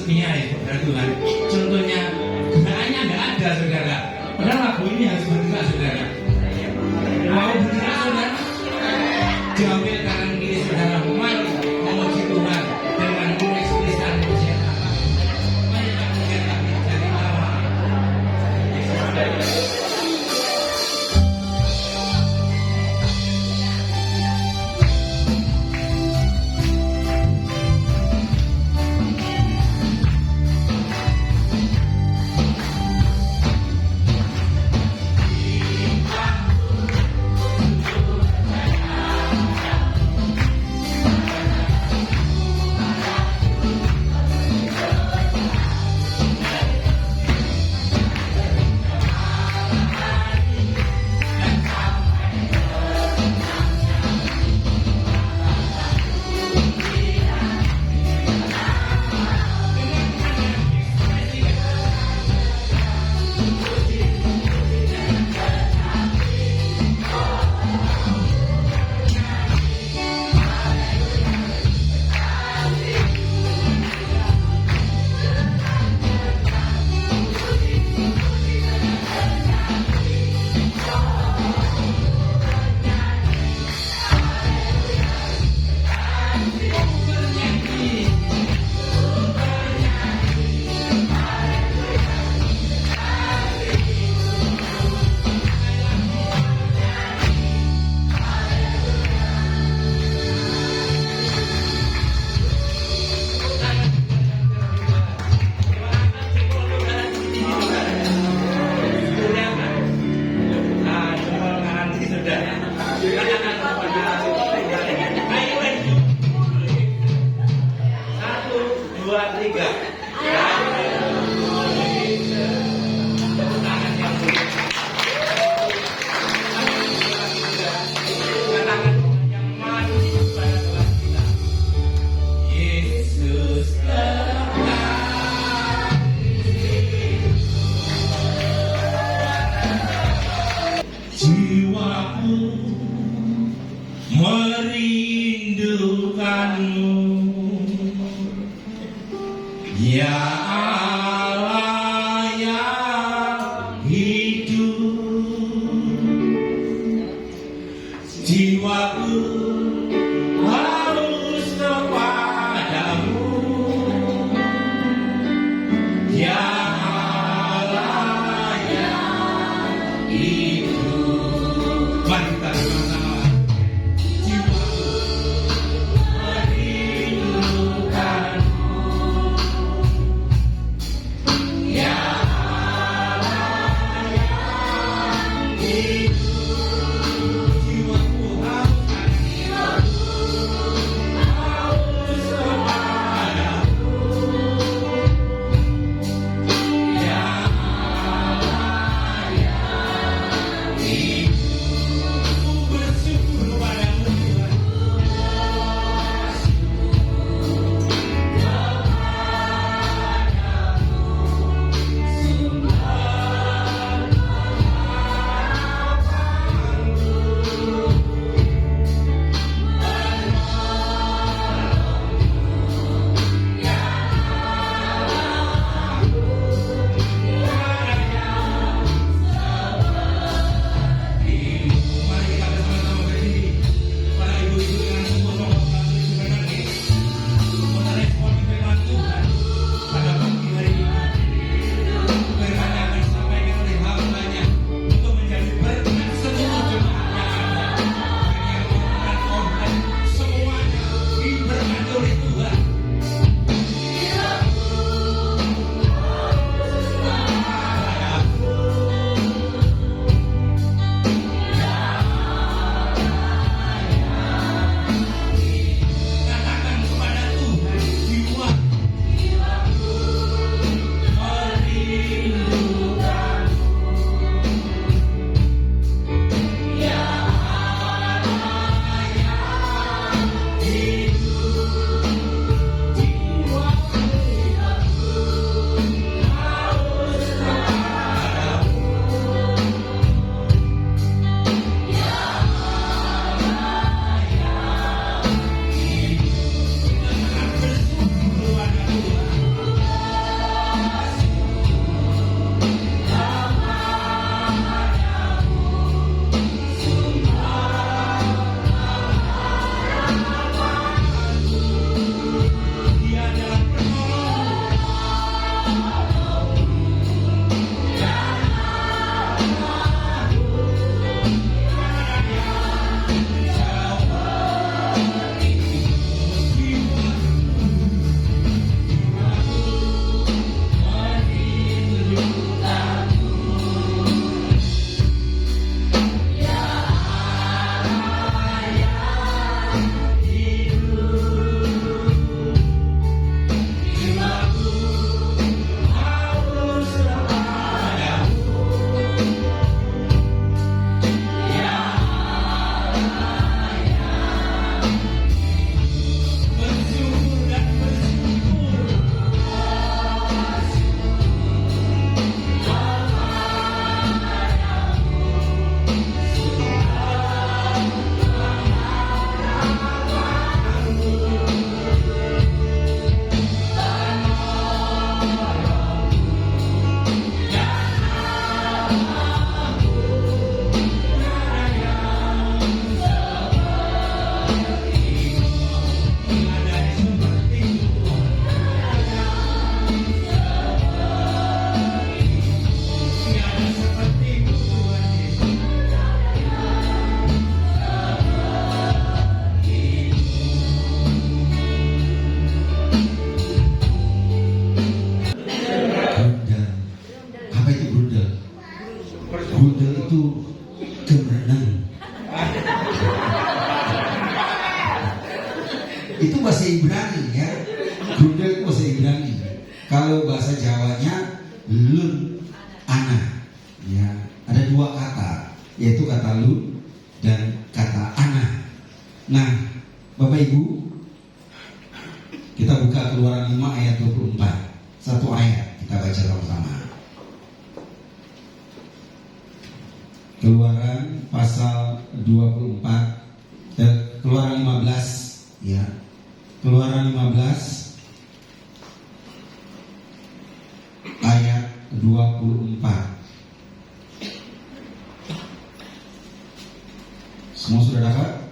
resminya ya saudara Tuhan. Contohnya gerakannya nggak ada saudara. Padahal lagu ini harus bergerak saudara. Mau bergerak saudara? Diambil kanan kiri saudara. Mari memuji Tuhan dengan mengekspresikan pujian Allah. Mari kita mengejar dari nama Yesus. Jiwaku merindukanmu, ya Allah yang hidup. Jiwaku harus kepadamu, ya Allah yang hidup. Mari kita sama-sama. Jiwaku merindukanmu, Itu bahasa Ibrani ya. Grundel itu bahasa Ibrani. Kalau bahasa Jawanya lun ana. Ya, ada dua kata, yaitu kata lun dan kata ana. Nah, Bapak Ibu, kita buka Keluaran 5 ayat 24. Satu ayat kita baca sama-sama. Keluaran pasal 24, Keluaran 15 ya. Keluaran 15 ayat 24. Semua sudah dapat?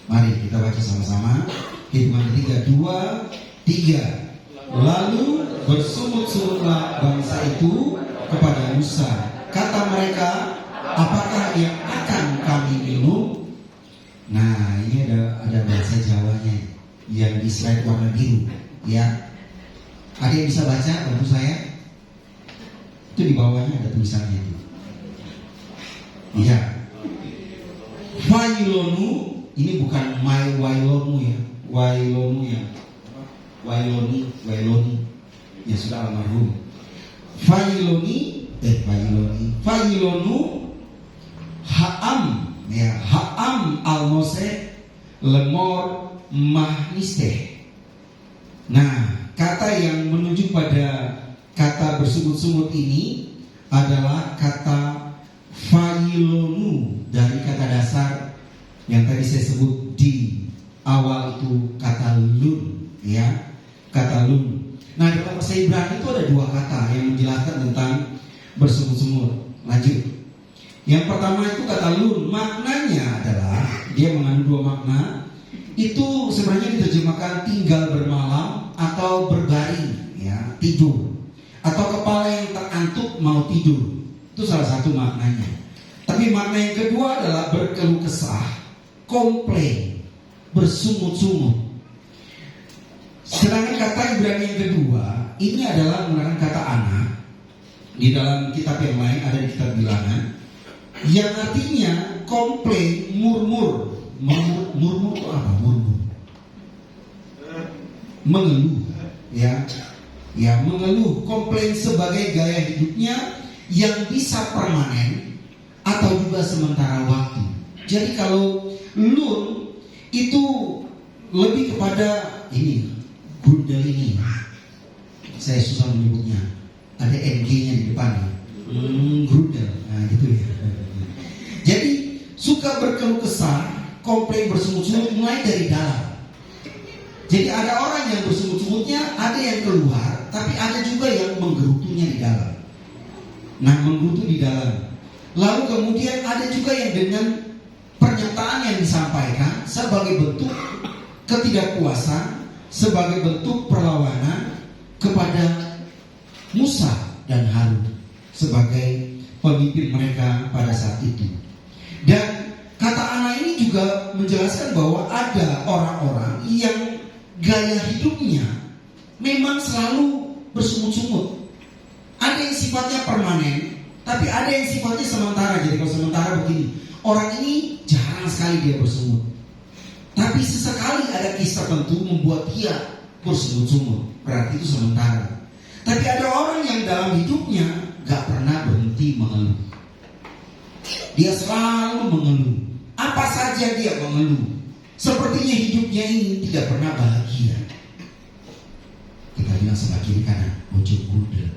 Mari kita baca sama-sama. Hitungan ketiga, 2, 3. Lalu bersungut-sungutlah bangsa itu kepada Musa. Kata mereka, apakah yang akan kami minum? Nah, ini ada bahasa Jawanya yang di slide warna biru ya. Ada yang bisa baca bantu saya? Itu di bawahnya ada tulisannya itu. Iya. Wailonu, ini bukan wailonu ya. Wailonu ya. Wailoni ya sudah almarhum. Failonu Ha'am ya, Ha'am al-Mose lemor mahniste. Nah, kata yang menunjuk pada kata bersungut-sungut ini adalah kata failonu dari kata dasar yang tadi saya sebut di awal itu kata lun ya, kata lun. Nah, dalam bahasa Ibrani itu ada dua kata yang menjelaskan tentang bersungut-sungut. Lanjut. Yang pertama itu kata lun, maknanya adalah dia mengandung dua makna. Itu sebenarnya diterjemahkan tinggal bermalam atau berbaring ya, tidur, atau kepala yang terantuk mau tidur. Itu salah satu maknanya. Tapi makna yang kedua adalah berkeluh kesah, komplain, bersungut-sungut. Sedangkan kata Ibrani yang kedua ini adalah menggunakan kata ana. Di dalam kitab yang lain ada di kitab Bilangan, yang artinya komplain, murmur. Murmur itu apa? Murmur, mengeluh ya. Ya, mengeluh, komplain sebagai gaya hidupnya yang bisa permanen atau juga sementara waktu. Jadi kalau lun itu lebih kepada ini, grundel ini. Saya susah menyebutnya. Ada NG-nya di depan. Grundel. Nah, gitu ya. Jadi suka berkeluh kesah, komplain, bersungut-sungut mulai dari dalam. Jadi ada orang yang bersungut-sungutnya, ada yang keluar, tapi ada juga yang menggerutunya di dalam. Nah, menggerutu di dalam. Lalu kemudian ada juga yang dengan pernyataan yang disampaikan sebagai bentuk ketidakpuasan, sebagai bentuk perlawanan kepada Musa dan Harun sebagai pemimpin mereka pada saat itu. Dan kata anak ini juga menjelaskan bahwa ada orang-orang yang gaya hidupnya memang selalu bersungut-sungut. Ada yang sifatnya permanen, tapi ada yang sifatnya sementara. Jadi kalau sementara begini, orang ini jarang sekali dia bersungut. Tapi sesekali ada kisah tertentu membuat dia bersungut-sungut. Berarti itu sementara. Tapi ada orang yang dalam hidupnya gak pernah berhenti mengeluh. Dia selalu mengeluh. Apa saja dia mengeluh. Sepertinya hidupnya ini tidak pernah bahagia. Kita bilang sebelah kiri kanan, ojek Buddha.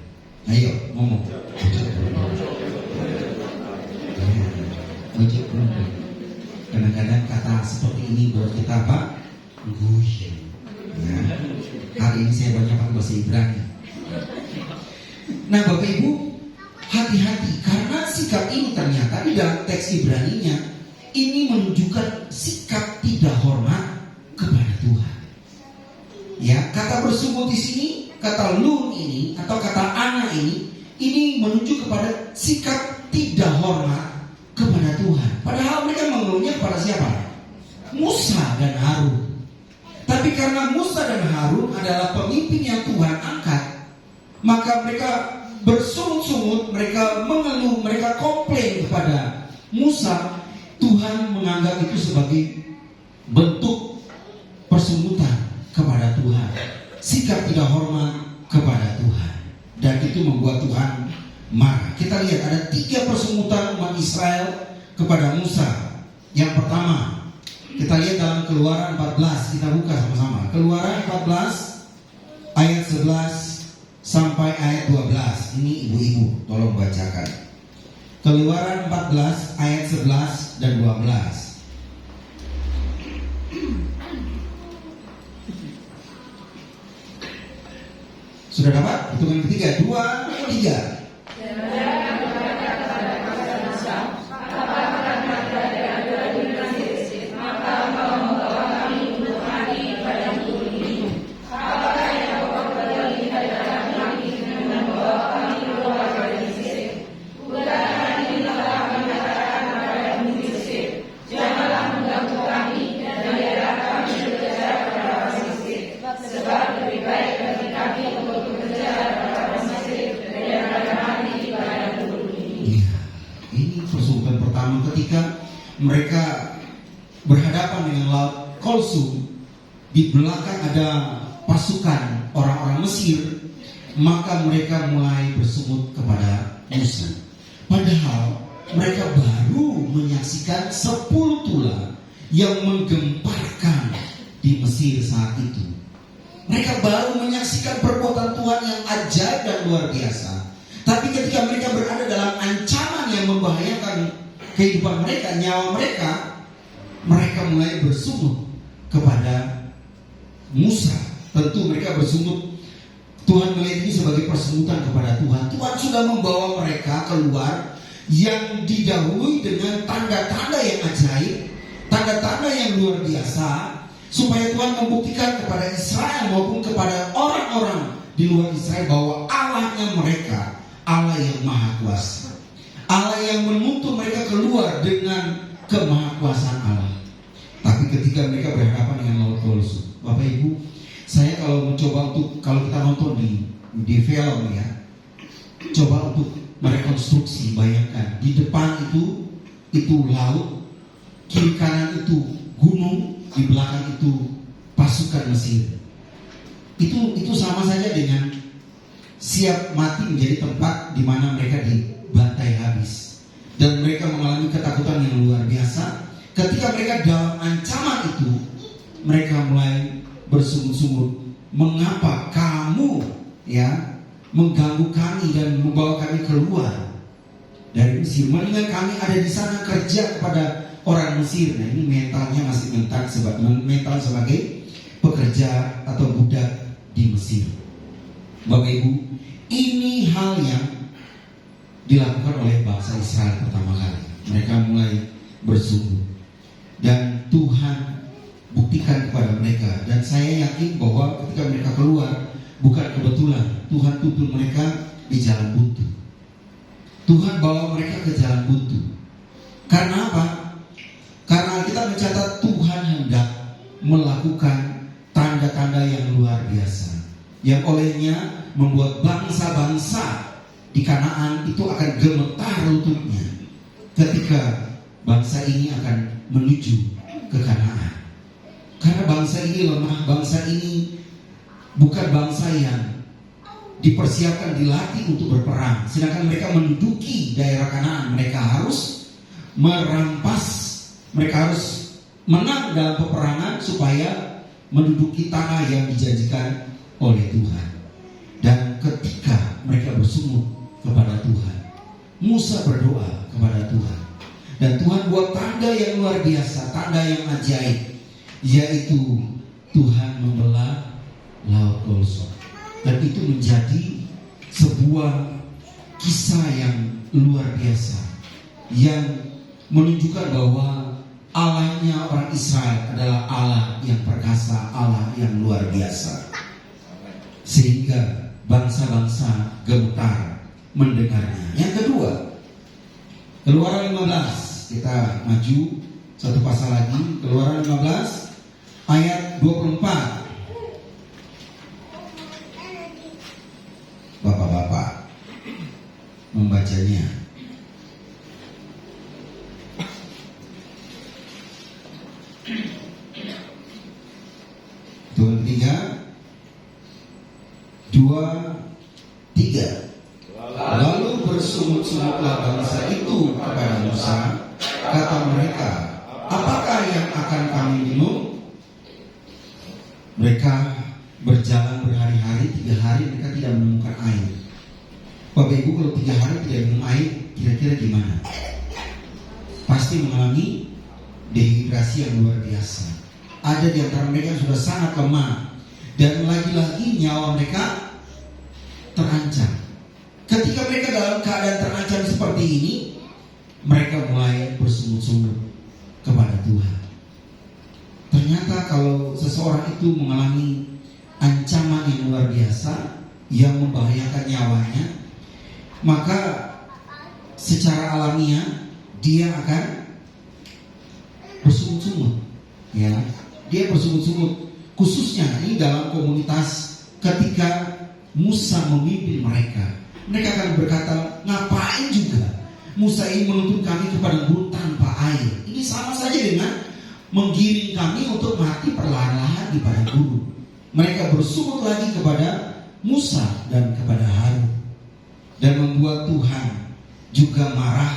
Ayo ngomong. Ojek Buddha. Kadang-kadang kata seperti ini buat kita apa? Guyon. Ya. Hari ini saya banyak pakai bahasa Ibrani. Nah, Bapak Ibu, hati-hati karena sikap ini ternyata di dalam teks Ibraninya ini menunjukkan sikap tidak hormat kepada Tuhan. Ya, kata bersungut di sini, kata lun ini atau kata ana ini menunjuk kepada sikap tidak hormat kepada Tuhan. Padahal mereka mengeluhnya kepada siapa? Musa dan Harun. Tapi karena Musa dan Harun adalah pemimpin yang Tuhan angkat, maka mereka bersungut-sungut, mereka mengeluh, mereka komplain kepada Musa. Tuhan menganggap itu sebagai bentuk bersikap tidak hormat kepada Tuhan, dan itu membuat Tuhan marah. Kita lihat ada 3 persungutan umat Israel kepada Musa. Yang pertama, kita lihat dalam Keluaran 14, kita buka sama-sama. Keluaran 14 ayat 11 sampai ayat 12. Ini ibu-ibu, tolong bacakan. Keluaran 14 ayat 11 dan 12. Sudah dapat? Hitungan ketiga, 2, 3. Ketika mereka berhadapan dengan Laut Kulsum, di belakang ada pasukan orang-orang Mesir, maka mereka mulai bersungut kepada Musa. Padahal mereka baru menyaksikan 10 tulah yang menggemparkan di Mesir saat itu. Mereka baru menyaksikan perbuatan Tuhan yang ajaib dan luar biasa. Tapi ketika mereka berada dalam ancaman yang membahayakan kehidupan mereka, nyawa mereka, mereka mulai bersungut kepada Musa. Tentu mereka bersungut, Tuhan melihat ini sebagai persungutan kepada Tuhan. Tuhan sudah membawa mereka keluar yang didahului dengan tanda-tanda yang ajaib, tanda-tanda yang luar biasa, supaya Tuhan membuktikan kepada Israel maupun kepada orang-orang di luar Israel bahwa Allahnya mereka Allah yang maha kuasa, Allah yang menuntun mereka keluar dengan kemahakuasaan Allah. Tapi ketika mereka berhadapan dengan Laut Kulsum, Bapak Ibu, saya kalau mencoba untuk, kalau kita nonton di film ya, coba untuk merekonstruksi, bayangkan di depan itu laut, kiri kanan itu gunung, di belakang itu pasukan Mesir. Itu sama saja dengan siap mati menjadi tempat di mana mereka dibantai habis. Dan mereka mengalami ketakutan yang luar biasa. Ketika mereka dalam ancaman itu, mereka mulai bersungut-sungut, mengapa kamu ya mengganggu kami dan membawa kami keluar dari Mesir? Mengingat kami ada di sana kerja kepada orang Mesir. Nah, ini mentalnya masih mental sebagai pekerja atau budak di Mesir. Bapak Ibu, ini hal yang dilakukan oleh bangsa Israel pertama kali. Mereka mulai bersungut, dan Tuhan buktikan kepada mereka. Dan saya yakin bahwa ketika mereka keluar, bukan kebetulan Tuhan tuntun mereka di jalan buntu. Tuhan bawa mereka ke jalan buntu. Karena apa? Karena kita mencatat Tuhan hendak melakukan tanda-tanda yang luar biasa, yang olehnya membuat bangsa-bangsa di Kanaan itu akan gemetar lututnya ketika bangsa ini akan menuju ke Kanaan. Karena bangsa ini lemah, bangsa ini bukan bangsa yang dipersiapkan, dilatih untuk berperang. Sedangkan mereka menduduki daerah Kanaan, mereka harus merampas, mereka harus menang dalam peperangan supaya menduduki tanah yang dijanjikan oleh Tuhan. Dan ketika mereka bersungut kepada Tuhan, Musa berdoa kepada Tuhan, dan Tuhan buat tanda yang luar biasa, tanda yang ajaib, yaitu Tuhan membelah Laut Kulsum. Dan itu menjadi sebuah kisah yang luar biasa, yang menunjukkan bahwa Allahnya orang Israel adalah Allah yang perkasa, Allah yang luar biasa, sehingga bangsa-bangsa gemetar mendengarnya. Yang kedua, Keluaran 15, kita maju satu pasal lagi. Keluaran 15 ayat 24. Bapak-bapak membacanya. Tuhan ketiga, 2, 3. Lalu bersungut-sungutlah bangsa itu kepada Musa. Kata mereka, apakah yang akan kami minum? Mereka berjalan berhari-hari, 3 hari mereka tidak menemukan air. Bapak Ibu, kalau 3 hari tidak minum air, kira-kira gimana? Pasti mengalami dehidrasi yang luar biasa. Ada di antara mereka yang sudah sangat lemah, dan lagi-lagi nyawa mereka terancam. Ketika mereka dalam keadaan terancam seperti ini, mereka mulai bersungut-sungut kepada Tuhan. Ternyata kalau seseorang itu mengalami ancaman yang luar biasa yang membahayakan nyawanya, maka secara alamiah dia akan bersungut-sungut. Ya, dia bersungut-sungut. Khususnya ini dalam komunitas ketika Musa memimpin mereka. Mereka akan berkata, ngapain juga Musa ini menuntun kami kepada gurun tanpa air. Ini sama saja dengan menggiring kami untuk mati perlahan-lahan di padang gurun. Mereka bersungut lagi kepada Musa dan kepada Harun, dan membuat Tuhan juga marah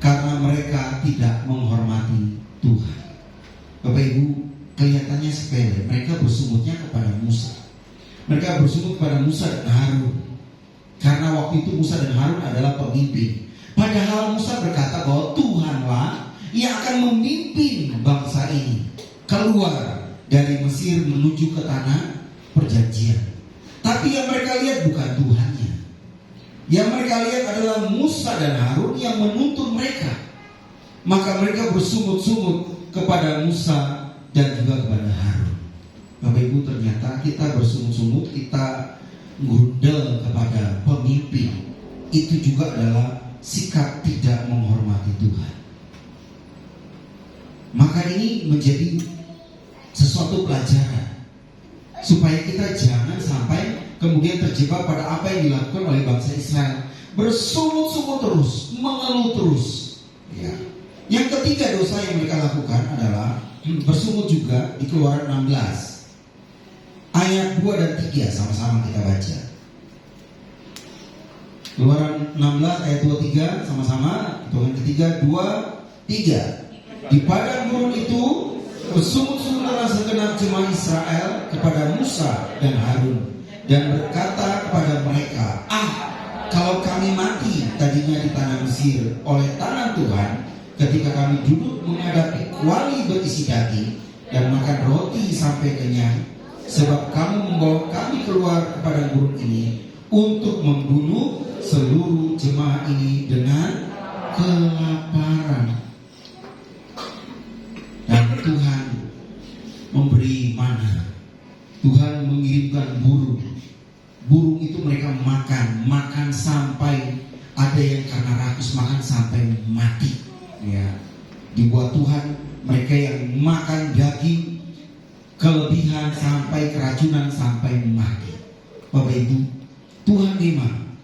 karena mereka tidak menghormati Tuhan. Bapak Ibu, kelihatannya sepele. Mereka bersungutnya kepada Musa. Mereka bersungut kepada Musa dan Harun, karena waktu itu Musa dan Harun adalah pemimpin. Padahal Musa berkata bahwa Tuhanlah yang akan memimpin bangsa ini keluar dari Mesir menuju ke tanah perjanjian. Tapi yang mereka lihat bukan Tuhannya. Yang mereka lihat adalah Musa dan Harun yang menuntun mereka. Maka mereka bersungut-sungut kepada Musa dan juga kepada Harun. Bapak Ibu, ternyata kita bersungut-sungut, kita gundel kepada pemimpin, itu juga adalah sikap tidak menghormati Tuhan. Maka ini menjadi sesuatu pelajaran supaya kita jangan sampai kemudian terjebak pada apa yang dilakukan oleh bangsa Israel, bersungut-sungut terus, mengeluh terus. Ya. Yang ketiga dosa yang mereka lakukan adalah bersungut juga di Keluaran 16 ayat 2 dan 3, sama-sama kita baca. Keluaran 16 ayat 2 3, sama-sama. Hitungan ketiga, 2, 3. Di padang gurun itu bersungut-sungutlah segenap jemaah Israel kepada Musa dan Harun, dan berkata kepada mereka, kalau kami mati tadinya di tanah Mesir oleh tangan Tuhan, ketika kami duduk menghadapi kuali berisi daging dan makan roti sampai kenyang, sebab kamu membawa kami keluar kepada gurun ini untuk membunuh seluruh jemaah ini dengan kelaparan. Dan Tuhan memberi mana. Tuhan mengirimkan burung. Burung itu mereka makan sampai ada yang karena rakus makan sampai mati. Ya, dibuat Tuhan mereka yang makan daging kelebihan sampai keracunan sampai mati. Bapak Ibu, Tuhan memang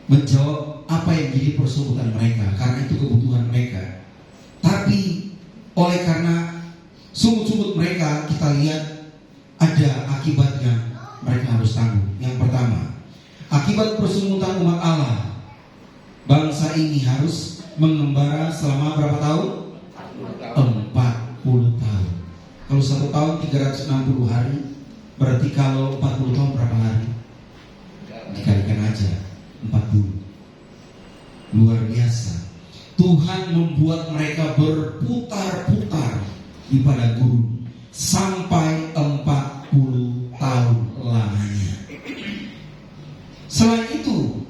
menjawab apa yang jadi persungutan mereka, karena itu kebutuhan mereka. Tapi oleh karena sungut-sungut mereka, kita lihat ada akibat yang mereka harus tanggung. Yang pertama, akibat persungutan umat Allah, bangsa ini harus mengembara selama berapa tahun? 40 tahun. Kalau 1 tahun 360 hari, berarti kalau 40 tahun berapa hari? Dikalikan aja 40. Luar biasa. Tuhan membuat mereka berputar-putar di padang gurun sampai 40 tahun lamanya. Selain itu,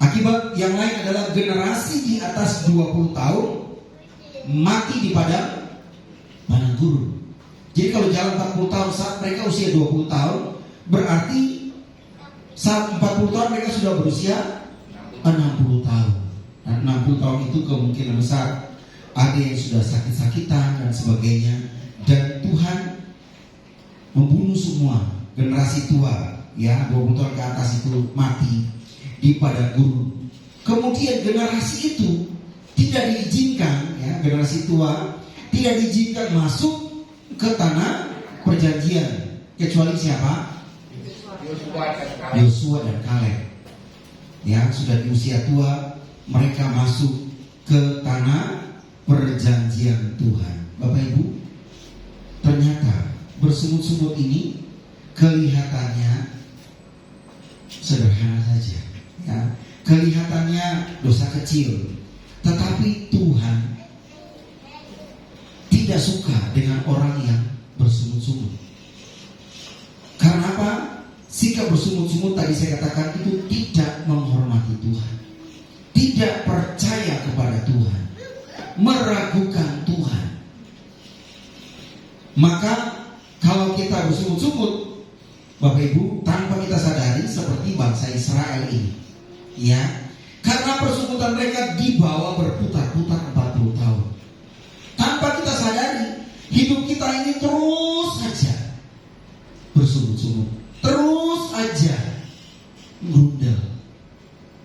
akibat yang lain adalah generasi di atas 20 tahun mati di padang gurun. Jadi kalau jalan 40 tahun saat mereka usia 20 tahun, berarti saat 40 tahun mereka sudah berusia 60 tahun. Dan 60 tahun itu kemungkinan besar ada yang sudah sakit-sakitan dan sebagainya. Dan Tuhan membunuh semua generasi tua, ya, 20 tahun ke atas itu mati di padang gurun. Kemudian generasi itu tidak diizinkan, ya, generasi tua tidak diizinkan masuk ke tanah perjanjian, kecuali siapa? Yosua dan Kaleb. Ya, sudah di usia tua, mereka masuk ke tanah perjanjian Tuhan. Bapak Ibu, ternyata bersungut-sungut ini kelihatannya sederhana saja, ya. Kelihatannya dosa kecil, tetapi Tuhan tidak suka dengan orang yang bersungut-sungut. Karena apa? Sikap bersungut-sungut tadi saya katakan itu tidak menghormati Tuhan, tidak percaya kepada Tuhan, meragukan Tuhan. Maka kalau kita bersungut-sungut, Bapak Ibu, tanpa kita sadari seperti bangsa Israel ini, ya, karena persungutan mereka dibawa berputar-putar 40 tahun. Tanpa kita sadari, hidup kita ini terus saja bersungut-sungut, terus aja gundel,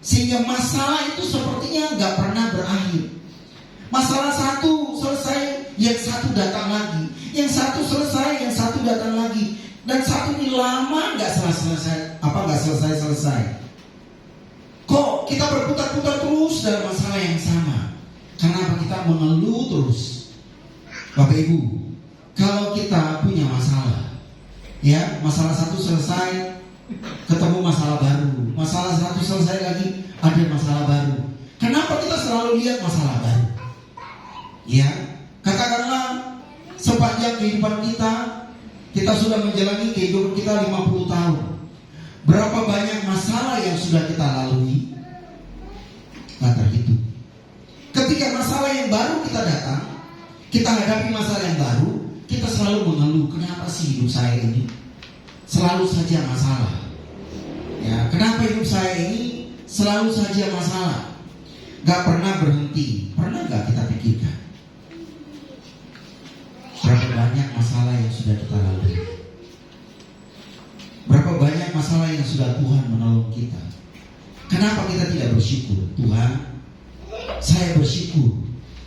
sehingga masalah itu sepertinya nggak pernah berakhir. Masalah satu selesai, yang satu datang lagi, yang satu selesai, yang satu datang lagi, dan satu ini lama nggak selesai. Kok kita berputar-putar terus dalam masalah yang sama? Kenapa kita mengeluh terus? Bapak Ibu, kalau kita punya masalah, ya, masalah satu selesai, ketemu masalah baru, masalah satu selesai lagi, ada masalah baru. Kenapa kita selalu lihat masalah baru? Ya, katakanlah sepanjang kehidupan kita sudah menjalani kehidupan kita 50 tahun. Berapa banyak masalah yang sudah kita lalui? Tak terhitung. Ketika masalah yang baru kita datang, kita hadapi masalah yang baru, kita selalu mengeluh, kenapa sih hidup saya ini selalu saja masalah? Ya, kenapa hidup saya ini selalu saja masalah? Gak pernah berhenti. Pernah gak kita pikirkan berapa banyak masalah yang sudah kita lalui? Berapa banyak masalah yang sudah Tuhan menolong kita? Kenapa kita tidak bersyukur? Tuhan, saya bersyukur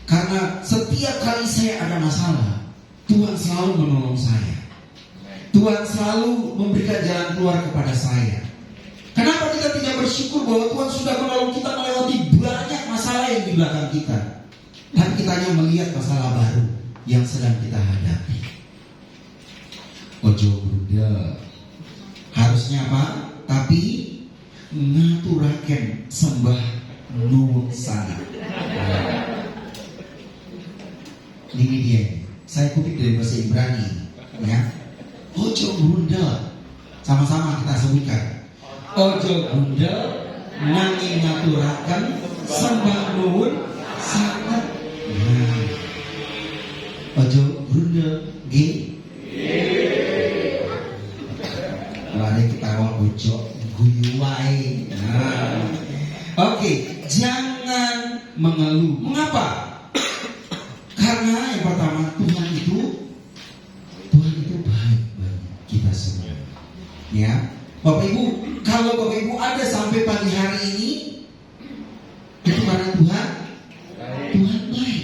karena setiap kali saya ada masalah, Tuhan selalu menolong saya. Tuhan selalu memberikan jalan keluar kepada saya. Kenapa kita tidak bersyukur bahwa Tuhan sudah menolong kita melewati banyak masalah yang di belakang kita, dan kita hanya melihat masalah baru yang sedang kita hadapi? Ojo Bunda, harusnya apa? Tapi ngaturaken sembah nuwun sana. Ini dia. Saya kutip dari bahasa Ibrani, ya. Ojo Bunda, sama-sama kita sebutkan. Ojo Bunda nanging ngaturaken sembah nuwun sana. Ojo Bunda G. Ada ketawa bocok guyu wae. Oke, jangan mengeluh. Mengapa? Karena yang pertama, Tuhan itu baik bagi kita semua. Ya, Bapak Ibu, kalau Bapak Ibu ada sampai pagi hari ini, itu karena Tuhan baik.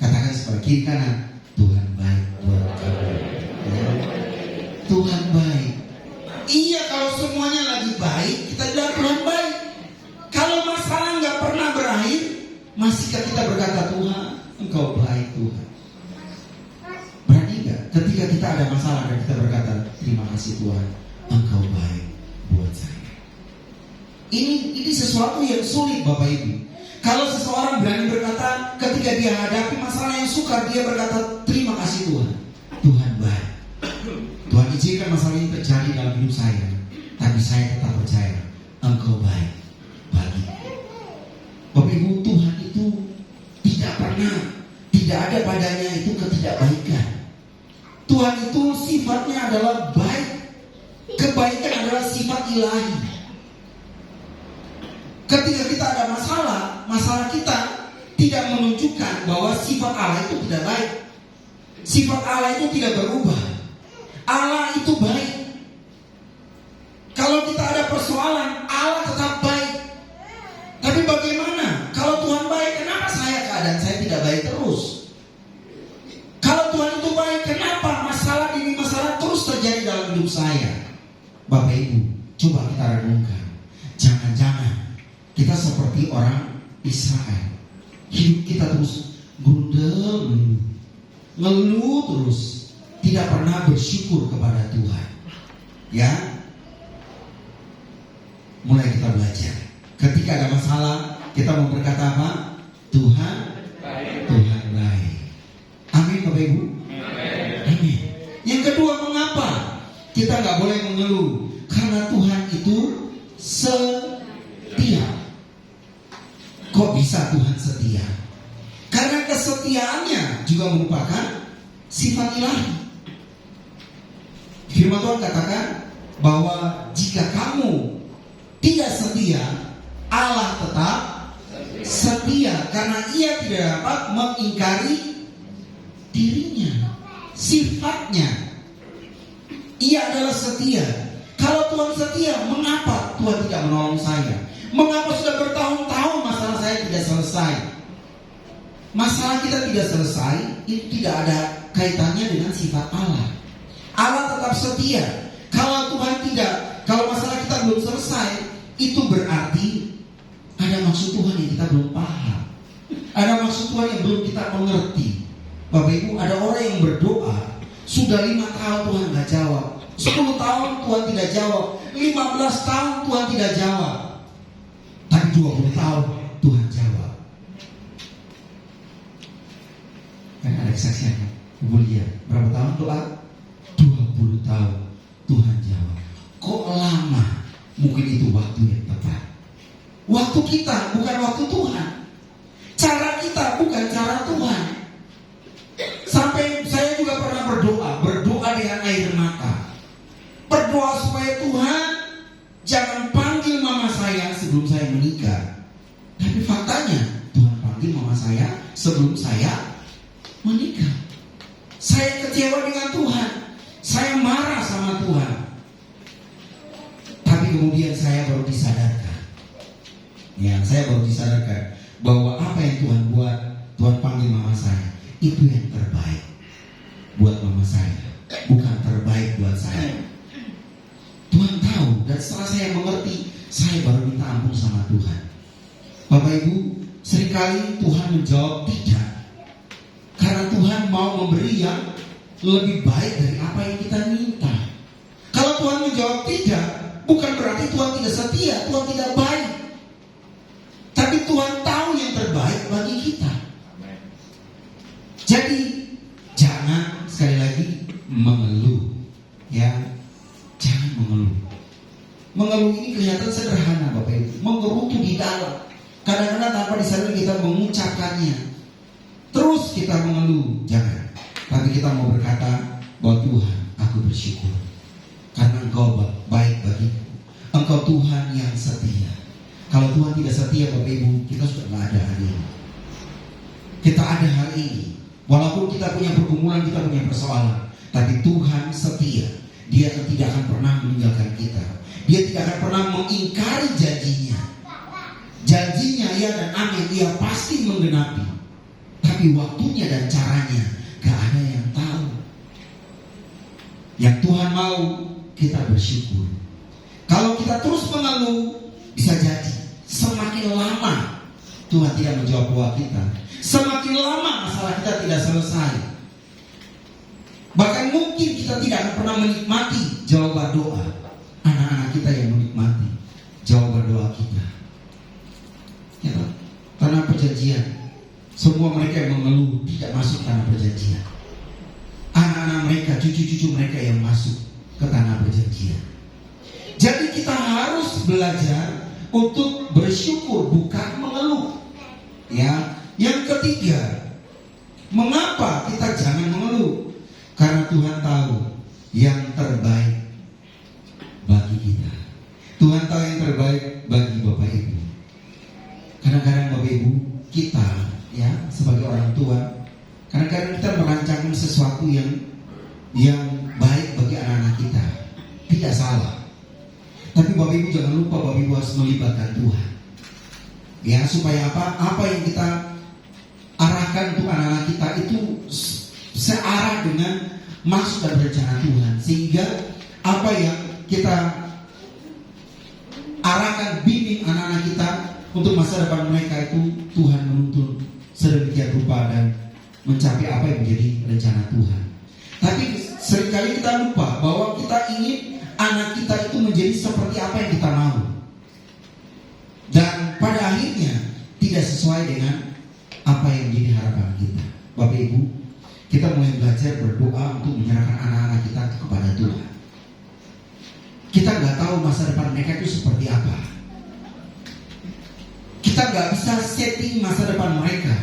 Katakan seperti kiri kanan, Tuhan baik buat kamu. Ya. Tuhan baik. Iya, kalau semuanya lagi baik, kita bilang Tuhan baik. Kalau masalah nggak pernah berakhir, masihkah kita berkata Tuhan, Engkau baik Tuhan? Berani nggak ketika kita ada masalah dan kita berkata terima kasih Tuhan, Engkau baik buat saya? Ini sesuatu yang sulit, Bapak Ibu. Kalau seseorang berani berkata ketika dia hadapi masalah yang sukar, dia berkata terima kasih Tuhan, Tuhan baik. Tuhan izinkan masalah ini terjadi dalam hidup saya, tapi saya tetap percaya Engkau baik bagi. Bapak Ibu, Tuhan itu tidak ada padanya itu ketidakbaikan. Tuhan itu sifatnya adalah baik. Kebaikan adalah sifat ilahi. Ketika kita ada masalah kita tidak menunjukkan bahwa sifat Allah itu tidak baik. Sifat Allah itu tidak berubah. Allah itu baik. Kalau kita ada persoalan, Allah tetap baik. Tapi bagaimana? Kalau Tuhan baik, kenapa keadaan saya tidak baik terus? Kalau Tuhan itu baik, kenapa masalah demi masalah terus terjadi dalam hidup saya? Bapak Ibu, coba kita renungkan. Jangan-jangan kita seperti orang Israel. Hidup kita terus grundel, ngeluh terus, tidak pernah bersyukur kepada Tuhan. Ya, mulai kita belajar. Ketika ada masalah, kita mau berkata apa? Tuhan baik. Amin Bapak Ibu. Amin. Yang kedua, mengapa kita nggak boleh mengeluh? Karena Tuhan itu setia. Kok bisa Tuhan setia? Karena kesetiaannya juga merupakan sifat ilahi. Firman Tuhan katakan bahwa jika kamu tidak setia, Allah tetap setia, karena Ia tidak dapat mengingkari dirinya, sifatnya. Ia adalah setia. Kalau Tuhan setia, mengapa Tuhan tidak menolong saya? Mengapa sudah bertahun-tahun masalah saya tidak selesai? Masalah kita tidak selesai, itu tidak ada kaitannya dengan sifat Allah. Allah tetap setia. Kalau Tuhan tidak, kalau masalah kita belum selesai, itu berarti ada maksud Tuhan yang kita belum paham. Ada maksud Tuhan yang belum kita mengerti. Bapak Ibu, ada orang yang berdoa sudah 5 tahun Tuhan tidak jawab, 10 tahun Tuhan tidak jawab, 15 tahun Tuhan tidak jawab, tapi 20 tahun Tuhan jawab. Kan ada kesaksian, Ibu lihat berapa tahun doa? 20 tahun Tuhan jawab. Kok lama? Mungkin itu waktu yang tepat. Waktu kita bukan waktu Tuhan. Cara kita bukan cara Tuhan. Sampai saya juga pernah berdoa dengan air mata. Berdoa supaya Tuhan jangan panggil mama saya sebelum saya menikah. Tapi faktanya Tuhan panggil mama saya sebelum saya menikah. Saya kecewa dengan Tuhan. Saya marah sama Tuhan. Tapi kemudian saya baru disadarkan. Ya, saya baru disadarkan bahwa apa yang Tuhan buat, Tuhan panggil mama saya, itu yang terbaik buat mama saya, bukan terbaik buat saya. Tuhan tahu, dan setelah saya mengerti, saya baru minta ampun sama Tuhan. Bapak Ibu, seringkali Tuhan menjawab tidak, karena Tuhan mau memberi yang lebih baik dari apa yang kita minta. Kalau Tuhan menjawab tidak, bukan berarti Tuhan tidak setia, Tuhan tidak baik. Tapi Tuhan tahu yang terbaik bagi kita. Jadi jangan sekali lagi mengeluh, ya, jangan mengeluh. Mengeluh ini kelihatan sederhana, Bapak Ibu. Menggerutu di dalam. Kadang-kadang tanpa disadari kita mengucapkannya. Terus kita mengeluh, jangan. Tapi kita mau berkata bahwa Tuhan, aku bersyukur karena Engkau baik bagiku. Engkau Tuhan yang setia. Kalau Tuhan tidak setia, Bapak Ibu, kita sudah tidak ada hari ini. Kita ada hari ini. Walaupun kita punya pergumulan, kita punya persoalan, tapi Tuhan setia. Dia tidak akan pernah meninggalkan kita. Dia tidak akan pernah mengingkari janjinya. Janjinya ya dan amin, Dia pasti menggenapi. Tapi waktunya dan caranya gak ada yang tahu. Yang Tuhan mau kita bersyukur. Kalau kita terus mengeluh, bisa jadi semakin lama Tuhan tidak menjawab doa kita, semakin lama masalah kita tidak selesai. Bahkan mungkin kita tidak akan pernah menikmati jawaban doa. Anak-anak kita yang menikmati jawaban doa kita. Ya, tanah perjanjian, semua mereka yang mengeluh tidak masuk tanah perjanjian. Anak-anak mereka, cucu-cucu mereka yang masuk ke tanah perjanjian. Jadi kita harus belajar untuk bersyukur, bukan mengeluh. Ya, yang ketiga, mengapa kita jangan mengeluh? Karena Tuhan tahu yang terbaik bagi kita. Tuhan tahu yang terbaik bagi Bapak Ibu. Kadang-kadang Bapak Ibu, kita ya sebagai orang tua, kadang-kadang kita merancangkan sesuatu yang baik bagi anak-anak kita. Tidak salah. Tapi Bapak Ibu jangan lupa, Bapak Ibu harus melibatkan Tuhan. Ya, supaya apa? Apa yang kita arahkan untuk anak-anak kita itu searah dengan maksud dan rencana Tuhan. Sehingga apa yang kita arahkan, bimbing anak-anak kita untuk masa depan mereka itu Tuhan menuntun sedemikian rupa dan mencapai apa yang menjadi rencana Tuhan. Tapi seringkali kita lupa bahwa kita ingin anak kita itu menjadi seperti apa yang kita mau, dan pada akhirnya tidak sesuai dengan apa yang menjadi harapan kita. Bapak Ibu, kita mulai belajar berdoa untuk menyerahkan anak-anak kita kepada Tuhan. Kita nggak tahu masa depan mereka itu seperti apa. Kita nggak bisa setting masa depan mereka.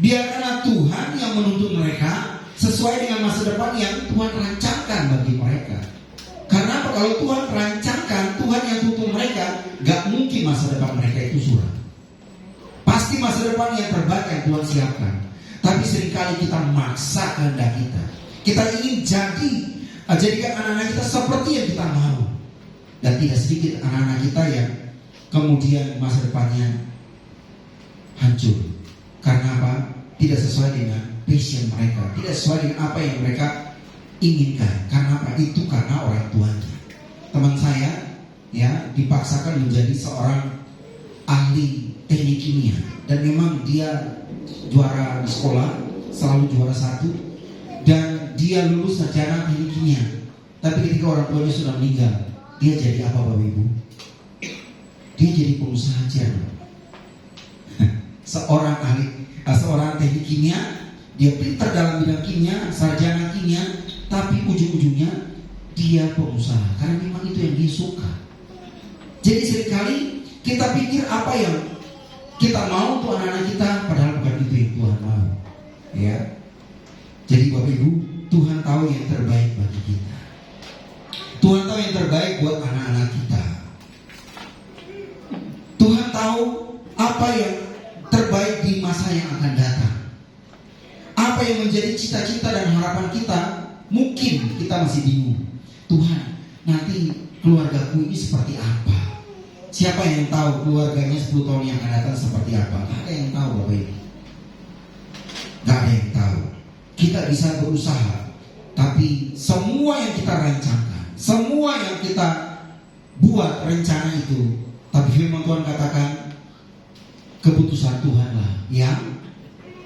Biarkanlah Tuhan yang menuntun mereka sesuai dengan masa depan yang Tuhan rancangkan bagi mereka. Karena apa? Kalau Tuhan rancangkan, Tuhan yang tuntun mereka, nggak mungkin masa depan mereka itu suram. Pasti masa depan yang terbaik yang Tuhan siapkan. Tapi seringkali kita maksa kehendak kita. Kita ingin jadikan anak-anak kita seperti yang kita mau. Dan tidak sedikit anak-anak kita yang kemudian masa depannya hancur. Karena apa? Tidak sesuai dengan passion mereka, tidak sesuai dengan apa yang mereka inginkan. Karena apa? Itu karena orang tuanya. Teman saya ya dipaksakan menjadi seorang ahli teknik kimia, dan memang dia juara di sekolah, selalu juara 1, dan dia lulus sarjana teknik kimia. Tapi ketika orang tuanya sudah meninggal, dia jadi apa Bapak Ibu? Dia jadi pengusaha Jerman. Seorang teknik kimia, dia pintar dalam bidang kimia, sarjana kimia, tapi ujung-ujungnya dia pengusaha karena memang itu yang dia suka. Jadi seringkali kita pikir apa yang kita mau untuk anak-anak kita, padahal bukan itu yang Tuhan mau. Ya. Jadi Bapak Ibu, Tuhan tahu yang terbaik bagi kita. Tuhan tahu yang terbaik buat anak-anak kita. Tuhan tahu apa yang terbaik di masa yang akan datang. Apa yang menjadi cita-cita dan harapan kita, mungkin kita masih bingung. Tuhan, nanti keluargaku ini seperti apa? Siapa yang tahu keluarganya 10 tahun yang akan datang seperti apa? Gak ada yang tahu Bapak Ibu. Gak ada yang tahu. Kita bisa berusaha, tapi semua yang kita rancangkan, semua yang kita buat rencana itu, tapi firman Tuhan katakan keputusan Tuhanlah yang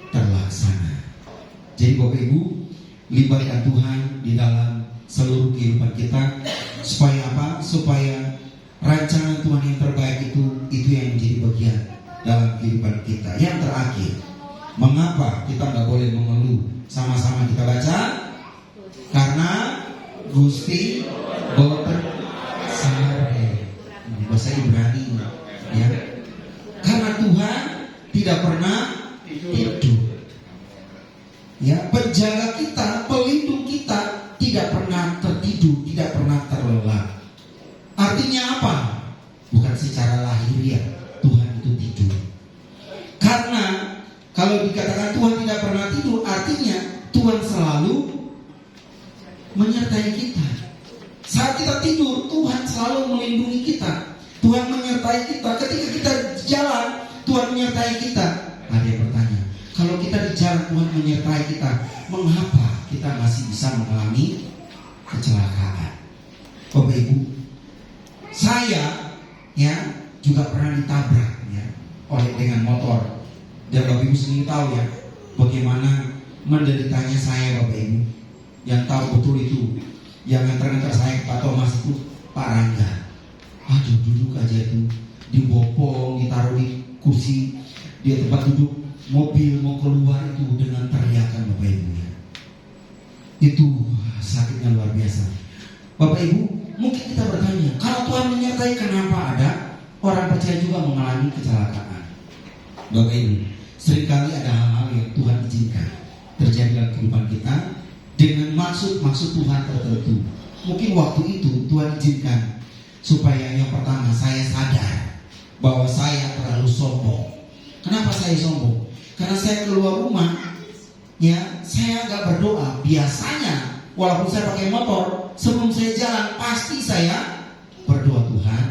terlaksana. Jadi Bapak Ibu, libatkan Tuhan di dalam seluruh kehidupan kita, supaya apa? Supaya rancangan Tuhan yang terbaik itu yang menjadi bagian dalam kehidupan kita. Yang terakhir, mengapa kita nggak boleh mengeluh? Sama-sama kita baca. Karena Gusti boten samare, bahasa Ibrani ya. Karena Tuhan tidak pernah tidur. Ya, penjaga kita, pelindung kita tidak pernah tertidur, tidak pernah terlelap. Artinya apa? Bukan secara lahiriah Tuhan itu tidur. Karena kalau dikatakan Tuhan tidak pernah tidur, artinya Tuhan selalu menyertai kita. Saat kita tidur, Tuhan selalu melindungi kita. Tuhan menyertai kita. Ketika kita jalan, Tuhan menyertai kita. Ada yang bertanya, kalau kita di jalan Tuhan menyertai kita, mengapa kita masih bisa mengalami kecelakaan? Bapak Ibu, saya ya juga pernah ditabrak ya dengan motor. Dan Bapak Ibu sendiri tahu ya bagaimana menderitanya saya Bapak Ibu. Yang tahu betul itu, yang ngantar-ngantar saya ke Pak Thomas itu Pak Rangga. Aduh, duduk aja itu dibopong, ditaruh di kursi di tempat duduk mobil, mau keluar itu dengan teriakan Bapak Ibu ya. Itu sakitnya luar biasa. Bapak Ibu, mungkin kita bertanya, kalau Tuhan menyertai, kenapa ada orang percaya juga mengalami kecelakaan? Bapak Ibu, seringkali ada hal-hal yang Tuhan izinkan terjadi dalam kehidupan kita dengan maksud Tuhan tertentu. Mungkin waktu itu Tuhan izinkan supaya yang pertama saya sadar bahwa saya terlalu sombong. Kenapa saya sombong? Karena saya keluar rumah, ya saya nggak berdoa. Biasanya, walaupun saya pakai motor, sebelum saya jalan pasti saya berdoa, Tuhan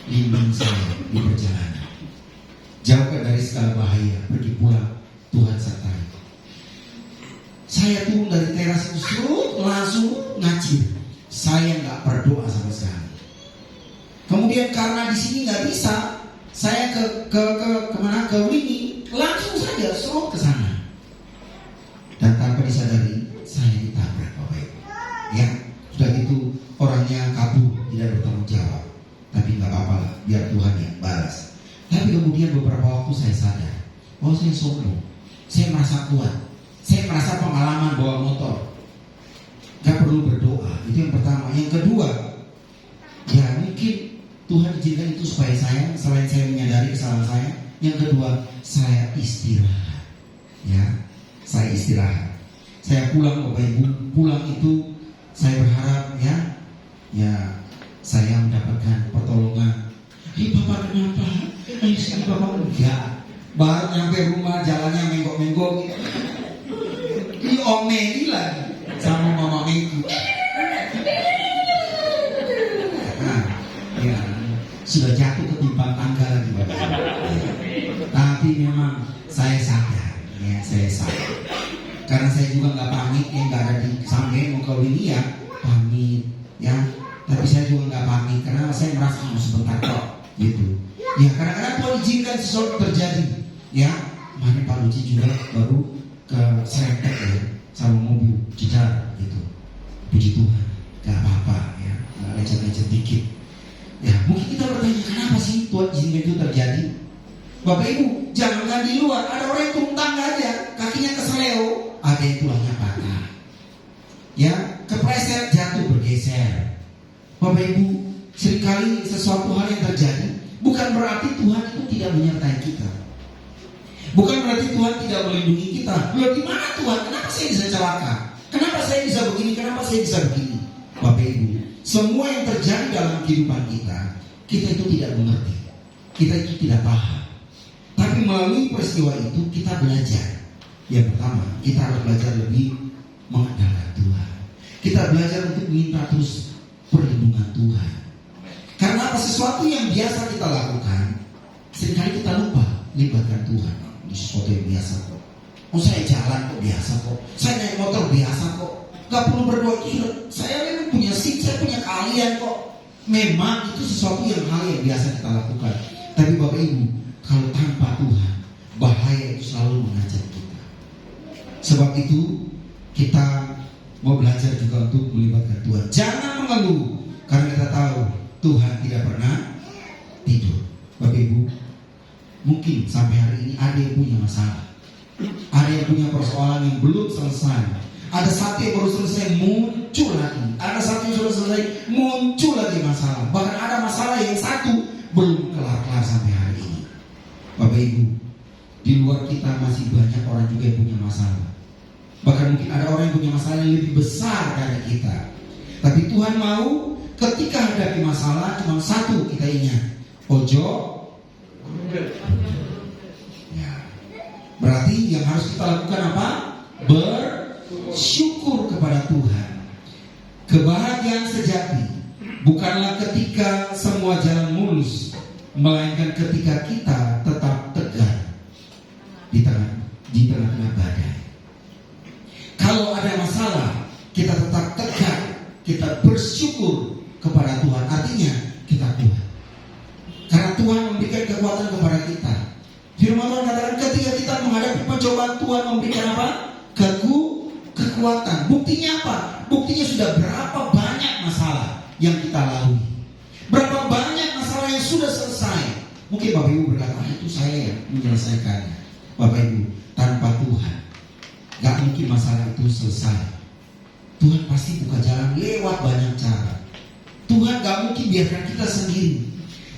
lindungi saya di perjalanan. Jauhkan dari segala bahaya, pergi pulang, Tuhan sertai. Saya turun dari teras itu langsung ngacir. Saya nggak berdoa sama sekali. Kemudian karena di sini nggak bisa, saya kemana, ke Wini, langsung saja serut ke sana. Dan tanpa disadari saya ditabrak Bapak Ibu. Ya, sudah gitu orangnya kabur, tidak bertanggung jawab. Tapi nggak apa-apa lah, biar Tuhan yang balas. Tapi kemudian beberapa waktu saya sadar, oh saya sombong, saya merasa kuat, saya merasa pengalaman bawa motor. Gak perlu berdoa, itu yang pertama. Yang kedua, ya mungkin Tuhan izinkan itu supaya saya, selain saya menyadari kesalahan saya, yang kedua, saya istirahat. Ya, saya istirahat. Saya pulang Bapak Ibu, pulang itu saya berharap ya saya mendapatkan pertolongan. Bapak kenapa? Sini Bapak enggak. Baru nyampe rumah jalannya menggok-menggok. Diomeli lagi sama mama Mengku. Nah, ya sudah jatuh ke timpang tangga lagi Bapak. Tapi memang saya sadar, ya saya sadar. Karena saya juga nggak pamit, yang nggak ada di samping mau ke Wini ya pamit, ya. Tapi saya juga nggak pamit karena saya merasa mau sebentar kok, gitu. Ya kadang-kadang Tuhan izinkan sesuatu terjadi, ya. Kemarin Pak Luci juga baru ke serempet ya sama mobil jedar, gitu. Puji Tuhan, nggak apa-apa, ya, nggak lecet-lecet dikit. Ya mungkin kita bertanya kenapa sih Tuhan izinkan itu terjadi? Bapak Ibu, jangan di luar ada orang yang turun tangga aja, kakinya keseleo, ada yang tulangnya patah, ya kepleset jatuh bergeser. Bapak Ibu, seringkali sesuatu hal yang terjadi bukan berarti Tuhan itu tidak menyertai kita, bukan berarti Tuhan tidak melindungi kita. Loh di mana Tuhan? Kenapa saya bisa celaka? Kenapa saya bisa begini? Kenapa saya bisa begini? Bapak Ibu, semua yang terjadi dalam kehidupan kita itu tidak mengerti, kita itu tidak paham. Tapi melalui peristiwa itu kita belajar. Yang pertama, kita harus belajar lebih mengandalkan Tuhan. Kita belajar untuk minta terus perlindungan Tuhan. Karena apa? Sesuatu yang biasa kita lakukan, seringkali kita lupa libatkan Tuhan. Ini sesuatu yang biasa kok. Oh saya jalan kok biasa kok. Saya naik motor biasa kok. Gak perlu berdoa itu. Saya memang punya SIM, saya punya keahlian kok. Memang itu sesuatu hal yang biasa kita lakukan. Tapi Bapak Ibu, kalau tanpa Tuhan, bahaya itu selalu mengajak kita. Sebab itu kita mau belajar juga untuk melibatkan Tuhan. Jangan mengeluh, karena kita tahu Tuhan tidak pernah tidur. Bapak Ibu, mungkin sampai hari ini ada yang punya masalah, ada yang punya persoalan yang belum selesai. Ada satu yang baru selesai muncul lagi, ada satu yang sudah selesai muncul lagi masalah. Bahkan ada masalah yang satu belum kelar-kelar sampai hari ini. Bapak Ibu, di luar kita masih banyak orang juga yang punya masalah. Bahkan mungkin ada orang yang punya masalah yang lebih besar dari kita. Tapi Tuhan mau ketika hadapi masalah cuma satu kita ingat, ojo. Ya. Berarti yang harus kita lakukan apa? Bersyukur kepada Tuhan. Kebahagiaan sejati bukanlah ketika semua jalan mulus, melainkan ketika kita tetap tegar di tengah-tengah badai. Kalau ada masalah, kita tetap tegar, kita bersyukur kepada Tuhan. Artinya kita kuat, karena Tuhan memberikan kekuatan kepada kita. Firman Tuhan katakan ketika kita menghadapi pencobaan, Tuhan memberikan apa? Kekuatan. Buktinya apa? Buktinya sudah berapa banyak masalah yang kita lalui, berapa banyak masalah yang sudah selesai. Mungkin Bapak Ibu berkata, itu saya yang menyelesaikannya. Bapak Ibu, tanpa Tuhan gak mungkin masalah itu selesai. Tuhan pasti buka jalan lewat banyak cara. Tuhan gak mungkin biarkan kita sendiri.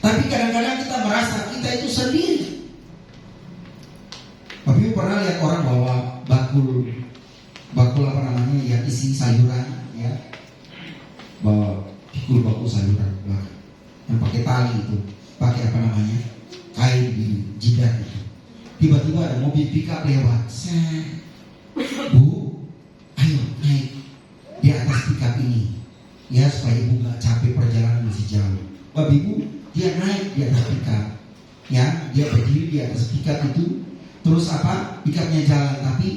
Tapi kadang-kadang kita merasa kita itu sendiri. Bapak Ibu pernah lihat orang bawa bakul apa namanya, yang isi sayuran, ya, bawa pikul bakul sayuran yang pakai tali itu, pakai apa namanya, kain di jidat itu. Tiba-tiba ada mobil pickup lewat. Bu, ayo naik di atas pickup ini, ya, supaya ibu nggak capek, perjalanan masih jauh. Bapak Ibu, dia naik di atas pickup, ya, dia berdiri di atas pickup itu. Terus apa? Pickupnya jalan, tapi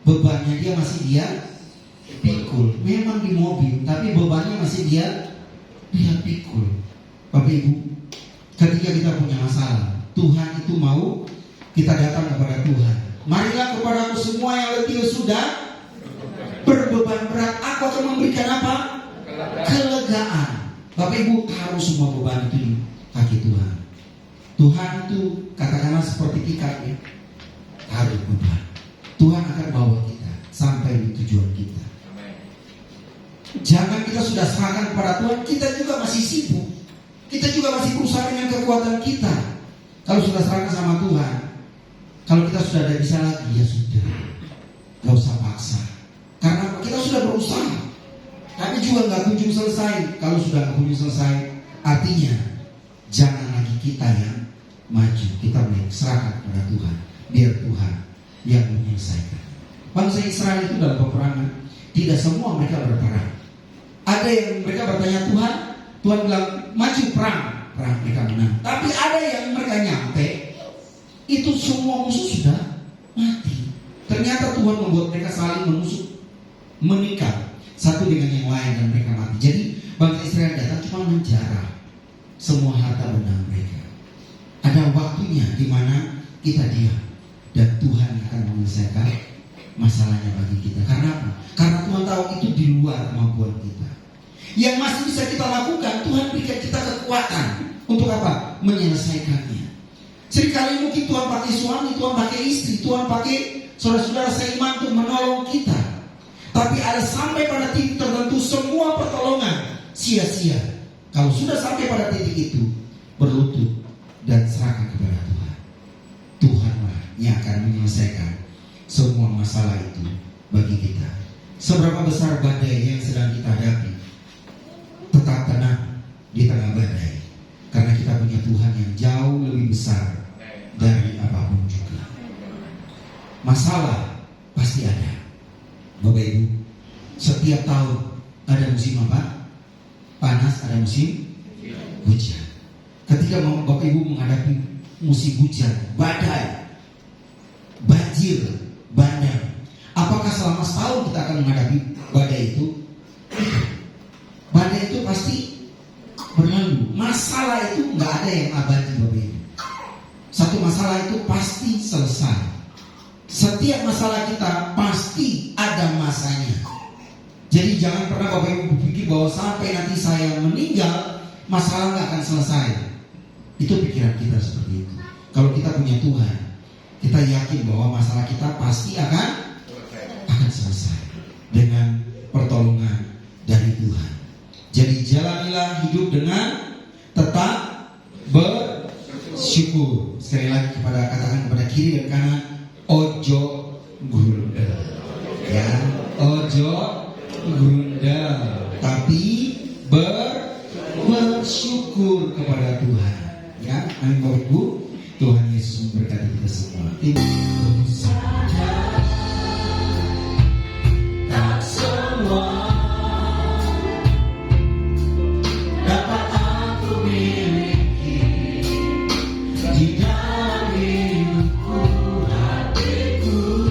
bebannya dia masih dia pikul. Memang di mobil, tapi bebannya masih dia pikul. Bapak Ibu, ketika kita punya masalah, Tuhan itu mau kita datang kepada Tuhan. Marilah kepadaku semua yang letih sudah berbeban berat, aku akan memberikan apa? Kelegaan. Bapak Ibu, taruh semua beban itu di kaki Tuhan. Tuhan itu katakanlah seperti pikat ya, taruh beban. Tuhan akan bawa kita sampai di tujuan kita. Jangan kita sudah serahkan kepada Tuhan, kita juga masih sibuk. Kita juga masih berusaha dengan kekuatan kita. Kalau sudah serahkan sama Tuhan, kalau kita sudah tidak bisa lagi, ya sudah, gak usah paksa. Karena kita sudah berusaha, tapi juga gak kunjung selesai. Kalau sudah gak kunjung selesai, artinya jangan lagi kita yang maju, kita serahkan kepada Tuhan. Biar Tuhan yang menyelesaikan. Bangsa Israel itu dalam peperangan, tidak semua mereka berperang. Ada yang mereka bertanya Tuhan, Tuhan bilang maju perang mereka menang. Tapi ada yang mereka nyampe, itu semua musuh sudah mati. Ternyata Tuhan membuat mereka saling menusuk, menikam satu dengan yang lain dan mereka mati. Jadi bangsa Israel datang cuma menjarah semua harta benda mereka. Ada waktunya di mana kita diam dan Tuhan akan menyelesaikan masalahnya bagi kita. Karena apa? Karena Tuhan tahu itu di luar kemampuan kita. Yang masih bisa kita lakukan, Tuhan berikan kita kekuatan untuk apa? Menyelesaikannya. Seringkali mungkin Tuhan pakai suami, Tuhan pakai istri, Tuhan pakai saudara-saudara seiman untuk menolong kita. Tapi ada sampai pada titik tertentu semua pertolongan sia-sia. Kalau sudah sampai pada titik itu, berlutut dan serahkan kepada Tuhan. Tuhanlah yang akan menyelesaikan semua masalah itu bagi kita. Seberapa besar badai yang sedang kita hadapi, tetap tenang di tengah badai, karena kita punya Tuhan yang jauh lebih besar dari apapun juga. Masalah pasti ada, Bapak Ibu. Setiap tahun ada musim apa? Panas, ada musim hujan. Ketika Bapak Ibu menghadapi musim hujan, badai, banjir, bandang, apakah selama setahun kita akan menghadapi badai itu? Badai itu pasti berlalu. Masalah itu nggak ada yang abadi, Bapak Ibu. Satu masalah itu pasti selesai. Setiap masalah kita pasti ada masanya. Jadi jangan pernah Bapak Ibu berpikir bahwa sampai nanti saya meninggal masalah nggak akan selesai. Itu pikiran kita seperti itu. Kalau kita punya Tuhan, kita yakin bahwa masalah kita pasti akan selesai dengan pertolongan dari Tuhan. Jadi jalanilah hidup dengan tetap bersyukur. Sekali lagi katakan kepada kiri dan kanan, ojo grundel. Ya, ojo grundel, tapi bersyukur kepada Tuhan. Ya, amin Bapak Ibu. Tuhan Yesus memberkati kita semua. Tak semua dapat aku miliki di dalam hidupku, hatiku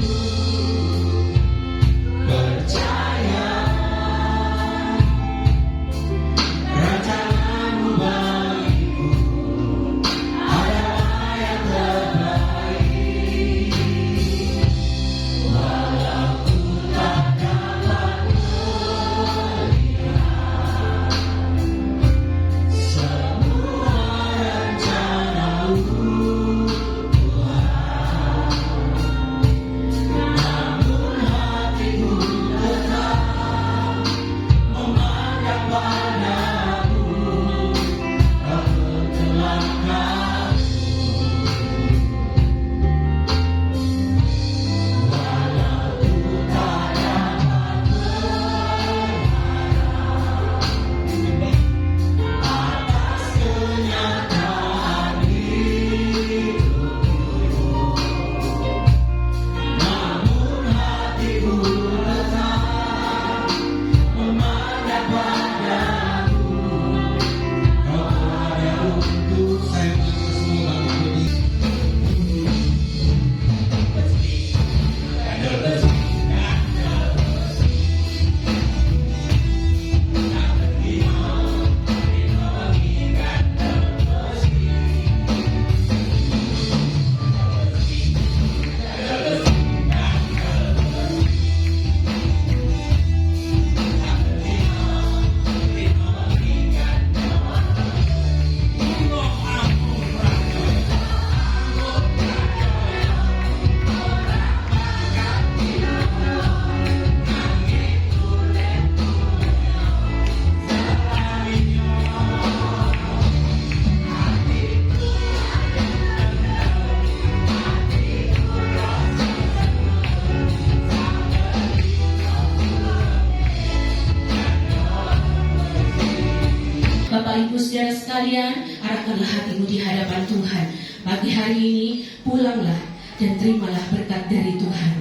percaya rencanamu bagiku adalah yang terbaik. Bapak Ibu Saudara sekalian, arahkanlah hatimu di hadapan Tuhan. Pagi hari ini pulanglah dan terimalah berkat dari Tuhan.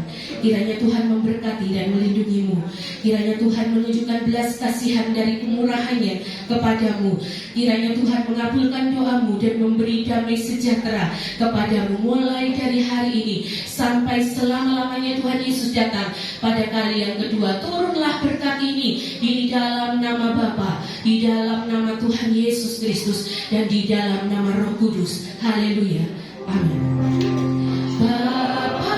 Kiranya Tuhan memberkati dan melindungimu. Kiranya Tuhan menunjukkan belas kasihan dari kemurahannya kepadamu. Kiranya Tuhan mengabulkan doamu dan memberi damai sejahtera kepadamu mulai dari hari ini sampai selama-lamanya Tuhan Yesus datang pada kali yang kedua. Turunlah berkat ini di dalam nama Bapa, di dalam nama Tuhan Yesus Kristus, dan di dalam nama Roh Kudus. Haleluya. Amin. Bapa